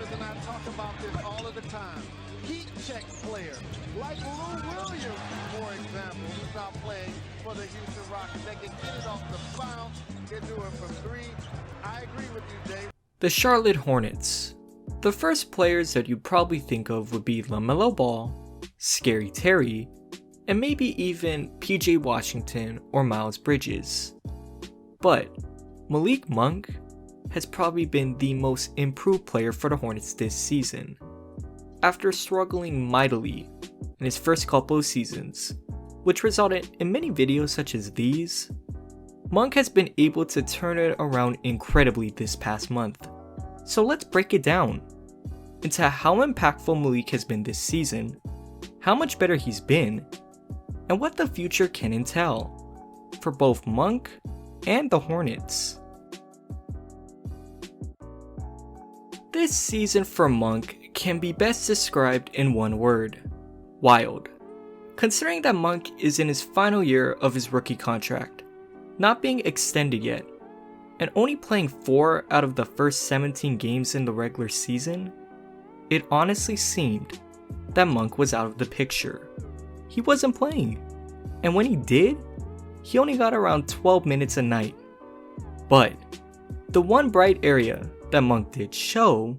Brothers and I talk about this all of the time. Heat check players, like Lou Williams, for example, who's out playing for the Houston Rockets. They can get it off the bounce, can do it from three. I agree with you, Dave. The Charlotte Hornets. The first players that you'd probably think of would be Lamelo Ball, Scary Terry, and maybe even PJ Washington or Miles Bridges. But Malik Monk has probably been the most improved player for the Hornets this season. After struggling mightily in his first couple of seasons, which resulted in many videos such as these, Monk has been able to turn it around incredibly this past month. So let's break it down into how impactful Malik has been this season, how much better he's been, and what the future can entail for both Monk and the Hornets. This season for Monk can be best described in one word: wild. Considering that Monk is in his final year of his rookie contract, not being extended yet, and only playing 4 out of the first 17 games in the regular season, it honestly seemed that Monk was out of the picture. He wasn't playing, and when he did, he only got around 12 minutes a night. But the one bright area that Monk did show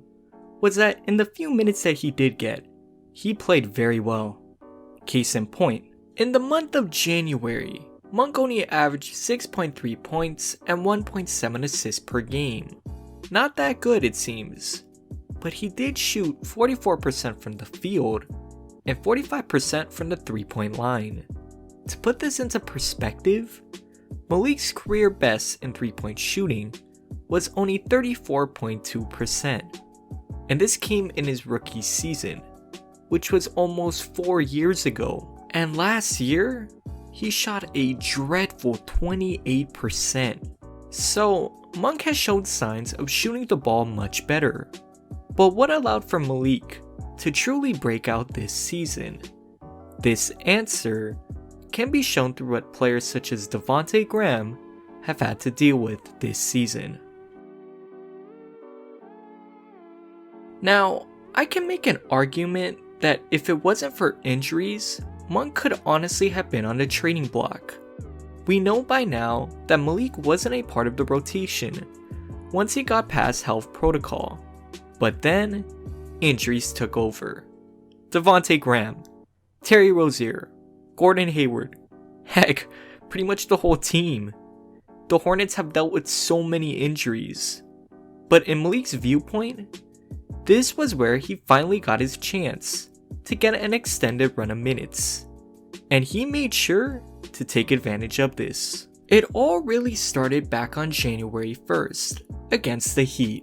was that in the few minutes that he did get, he played very well. Case in point, in the month of January, Monk only averaged 6.3 points and 1.7 assists per game. Not that good, it seems, but he did shoot 44% from the field and 45% from the 3-point line. To put this into perspective, Malik's career best in 3-point shooting was only 34.2%, and this came in his rookie season, which was almost 4 years ago. And last year, he shot a dreadful 28%. So Monk has shown signs of shooting the ball much better. But what allowed for Malik to truly break out this season? This answer can be shown through what players such as Devontae Graham have had to deal with this season. Now, I can make an argument that if it wasn't for injuries, Monk could honestly have been on the trading block. We know by now that Malik wasn't a part of the rotation once he got past health protocol, but then injuries took over. Devontae Graham, Terry Rozier, Gordon Hayward, heck, pretty much the whole team. The Hornets have dealt with so many injuries. But in Malik's viewpoint, this was where he finally got his chance to get an extended run of minutes, and he made sure to take advantage of this. It all really started back on January 1st against the Heat.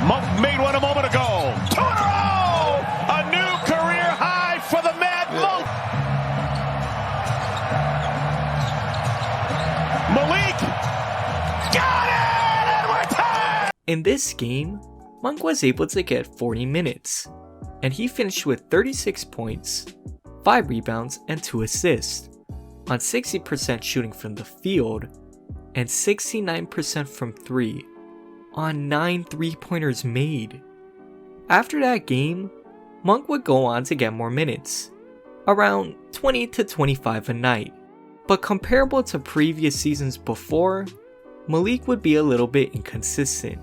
Monk made one a moment ago. 2 in a row! A new career high for the Mad Monk. Malik got it, and we're tied! In this game, Monk was able to get 40 minutes, and he finished with 36 points, 5 rebounds, and 2 assists, on 60% shooting from the field, and 69% from 3, on 9 3-pointers made. After that game, Monk would go on to get more minutes, around 20 to 25 a night. But comparable to previous seasons before, Malik would be a little bit inconsistent.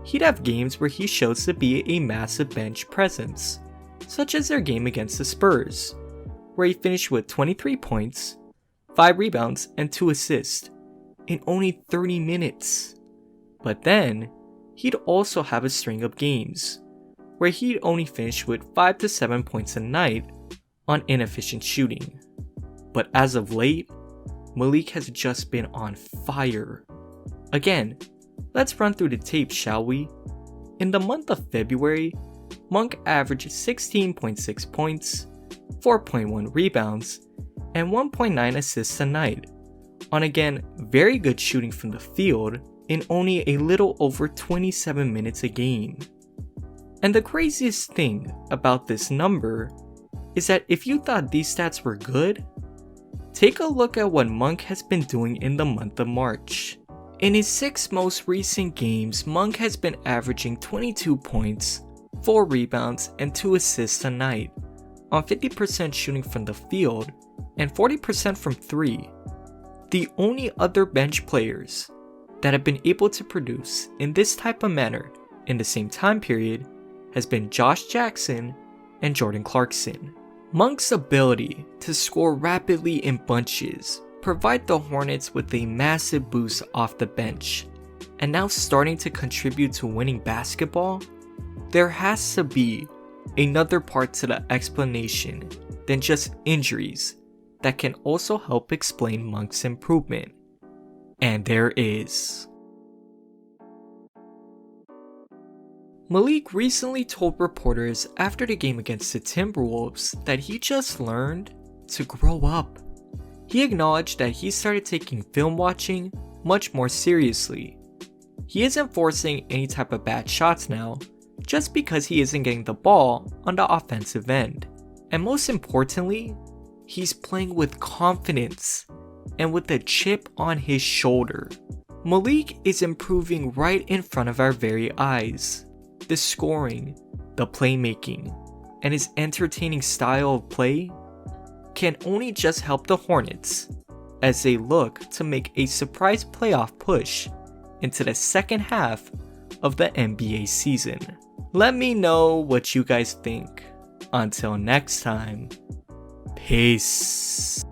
He'd have games where he shows to be a massive bench presence, such as their game against the Spurs, where he finished with 23 points, 5 rebounds, and 2 assists in only 30 minutes. But then, he'd also have a string of games where he'd only finish with 5 to 7 points a night on inefficient shooting. But as of late, Malik has just been on fire. Again, let's run through the tape, shall we? In the month of February, Monk averaged 16.6 points, 4.1 rebounds, and 1.9 assists a night, on again very good shooting from the field in only a little over 27 minutes a game. And the craziest thing about this number is that if you thought these stats were good, take a look at what Monk has been doing in the month of March. In his 6 most recent games, Monk has been averaging 22 points, 4 rebounds, and 2 assists a night, on 50% shooting from the field and 40% from 3. The only other bench players that have been able to produce in this type of manner in the same time period has been Josh Jackson and Jordan Clarkson. Monk's ability to score rapidly in bunches provide the Hornets with a massive boost off the bench, and now starting to contribute to winning basketball. There has to be another part to the explanation than just injuries that can also help explain Monk's improvement. And there is. Malik recently told reporters after the game against the Timberwolves that he just learned to grow up. He acknowledged that he started taking film watching much more seriously. He isn't forcing any type of bad shots now, just because he isn't getting the ball on the offensive end. And most importantly, he's playing with confidence and with a chip on his shoulder. Malik is improving right in front of our very eyes. The scoring, the playmaking, and his entertaining style of play can only just help the Hornets as they look to make a surprise playoff push into the second half of the NBA season. Let me know what you guys think. Until next time, peace.